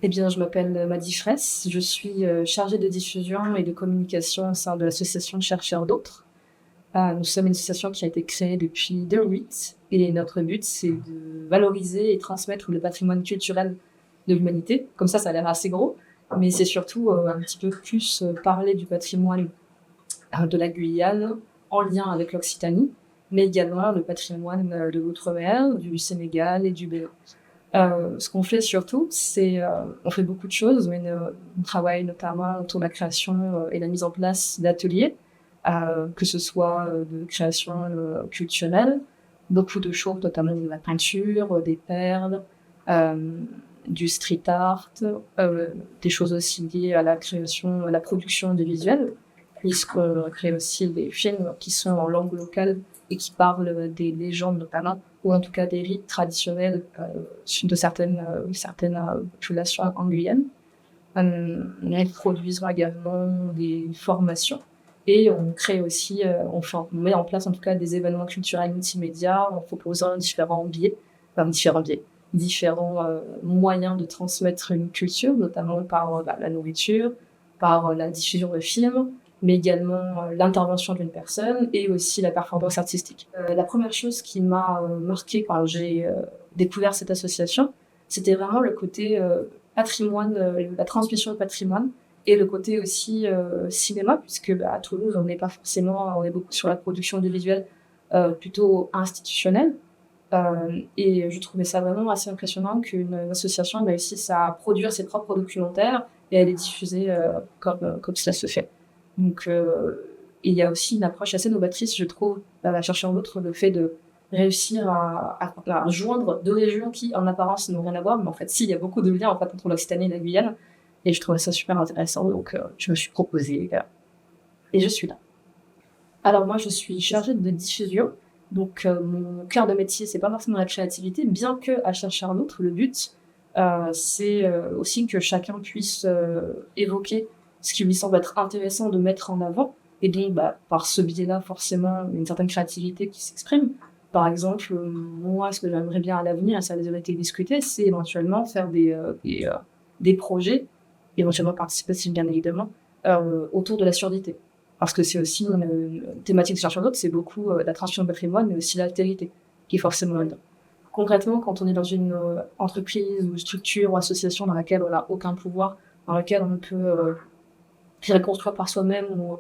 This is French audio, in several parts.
Eh bien, je m'appelle Madi Fraisse, je suis chargée de diffusion et de communication au sein de l'association Chercheurs d'autres. Nous sommes une association qui a été créée depuis 2008 et notre but, c'est de valoriser et transmettre le patrimoine culturel de l'humanité. Comme ça a l'air assez gros, mais c'est surtout un petit peu plus parler du patrimoine de la Guyane en lien avec l'Occitanie, mais également le patrimoine de l'outre-mer, du Sénégal et du Bénin. Ce qu'on fait surtout, c'est on fait beaucoup de choses, mais on travaille notamment autour de la création et la mise en place d'ateliers, que ce soit de création culturelle, beaucoup de choses, notamment de la peinture, des perles, euh, du street art, des choses aussi liées à la création, à la production de visuels, puisqu'on crée aussi des films qui sont en langue locale et qui parlent des légendes notamment, ou en tout cas des rites traditionnels de certaines populations en Guyane. Elles produisent également des formations et on crée aussi, on met en place en tout cas des événements culturels multimédia en proposant différents différents moyens de transmettre une culture, notamment par la nourriture, par la diffusion de films, mais également l'intervention d'une personne et aussi la performance artistique. La première chose qui m'a marquée quand j'ai découvert cette association, c'était vraiment le côté patrimoine, la transmission de patrimoine et le côté aussi cinéma, puisque à Toulouse, on n'est pas forcément, on est beaucoup sur la production de visuels plutôt institutionnelle. Et je trouvais ça vraiment assez impressionnant qu'une association réussisse à produire ses propres documentaires et à les diffuser comme cela se fait. Donc, il y a aussi une approche assez novatrice, je trouve, à chercher en outre le fait de réussir à joindre deux régions qui, en apparence, n'ont rien à voir, mais en fait, si, il y a beaucoup de liens en fait, entre l'Occitanie et la Guyane, et je trouvais ça super intéressant, donc je me suis proposée, et je suis là. Alors moi, je suis chargée de diffusion, donc mon cœur de métier, c'est pas forcément la créativité, bien que à chercher un autre, le but, c'est aussi que chacun puisse évoquer ce qui lui semble être intéressant de mettre en avant, et donc par ce biais-là, forcément, une certaine créativité qui s'exprime. Par exemple, moi, ce que j'aimerais bien à l'avenir, et ça a déjà été discuté, c'est éventuellement faire des projets, éventuellement participer, si bien évidemment, autour de la surdité. Parce que c'est aussi une thématique de chercheur d'autres, c'est beaucoup la transmission de patrimoine, mais aussi l'altérité, qui est forcément là-dedans. Concrètement, quand on est dans une entreprise ou structure ou association dans laquelle on n'a aucun pouvoir, dans laquelle on peut reconstruire par soi-même ou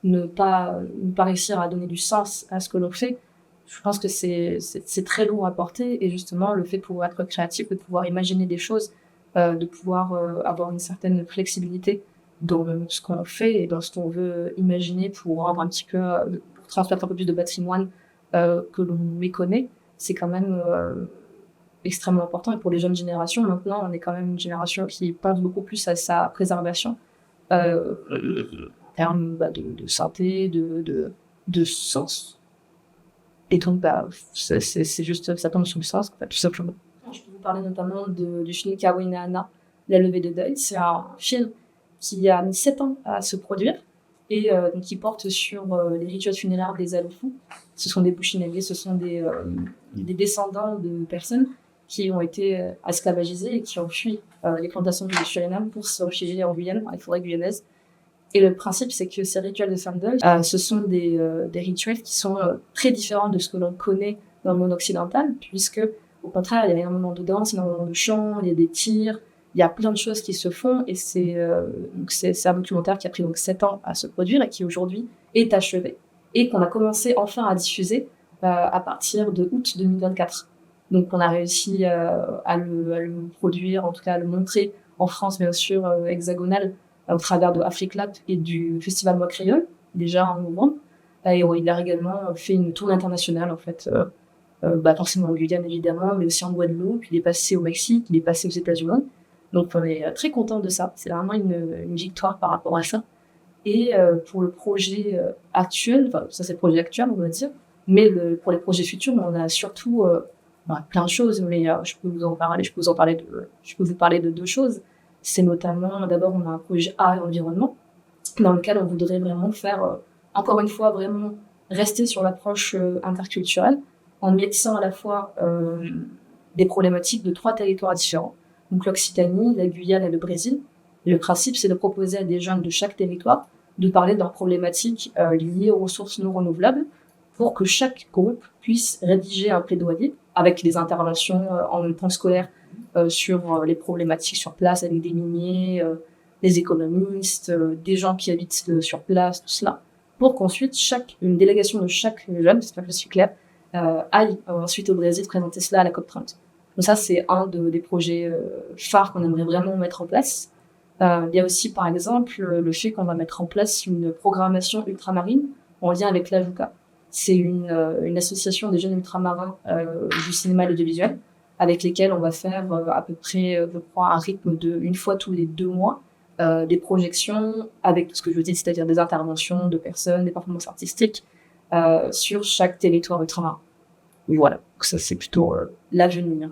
ne pas réussir à donner du sens à ce que l'on fait, je pense que c'est très lourd à porter. Et justement, le fait de pouvoir être créatif, de pouvoir imaginer des choses, de pouvoir avoir une certaine flexibilité dans ce qu'on fait et dans ce qu'on veut imaginer pour rendre un petit peu, pour transmettre un peu plus de patrimoine que l'on méconnaît, c'est quand même extrêmement important. Et pour les jeunes générations, maintenant, on est quand même une génération qui pense beaucoup plus à sa préservation en termes de santé, de sens. Et donc, c'est juste, ça tombe sous le sens, en fait, tout simplement. Je peux vous parler notamment du film Kawinana, La levée de deuil. C'est un film qui a mis 7 ans à se produire et donc qui porte sur les rituels funéraires des Alufou. Ce sont des Bushinabés, ce sont des descendants de personnes qui ont été esclavagisées et qui ont fui les plantations du Suriname pour se réfugier en Guyane, dans les forêts guyanaises. Et le principe, c'est que ces rituels de fin de deuil, ce sont des rituels qui sont très différents de ce que l'on connaît dans le monde occidental, puisque, au contraire, il y a énormément de danse, énormément de chants, il y a des tirs, il y a plein de choses qui se font, et c'est un documentaire qui a pris donc 7 ans à se produire et qui aujourd'hui est achevé, et qu'on a commencé enfin à diffuser à partir de août 2024. Donc on a réussi à le produire, en tout cas à le montrer en France, bien sûr, hexagonale, au travers de Afrique Lab et du Festival Moi Créole, déjà en novembre. Et il a également fait une tournée internationale, en fait, forcément en Guyane, évidemment, mais aussi en Guadeloupe. Il est passé au Mexique, il est passé aux États-Unis. Donc, on est très content de ça. C'est vraiment une victoire par rapport à ça. Et pour le projet actuel, enfin, ça c'est le projet actuel, on va dire, mais pour les projets futurs, on a surtout plein de choses, mais je peux vous parler de deux choses. C'est notamment, d'abord, on a un projet art et environnement, dans lequel on voudrait vraiment faire, encore une fois, vraiment rester sur l'approche interculturelle, en métissant à la fois des problématiques de 3 territoires différents. donc l'Occitanie, la Guyane et le Brésil. Et le principe, c'est de proposer à des jeunes de chaque territoire de parler de leurs problématiques liées aux ressources non renouvelables pour que chaque groupe puisse rédiger un plaidoyer avec des interventions en même temps scolaire sur les problématiques sur place avec des miniers, des économistes, des gens qui habitent sur place, tout cela, pour qu'ensuite une délégation de chaque jeune, j'espère que je suis claire, aille ensuite au Brésil présenter cela à la COP30. Donc ça, c'est un des projets phares qu'on aimerait vraiment mettre en place. Il y a aussi, par exemple, le fait qu'on va mettre en place une programmation ultramarine en lien avec l'AJUCA. C'est une association des jeunes ultramarins du cinéma et de l'audiovisuel, avec lesquels on va faire à peu près, je crois, un rythme de une fois tous les 2 mois, des projections avec tout ce que je dis, c'est-à-dire des interventions de personnes, des performances artistiques sur chaque territoire ultramarin. Voilà, donc ça c'est plutôt l'avenir.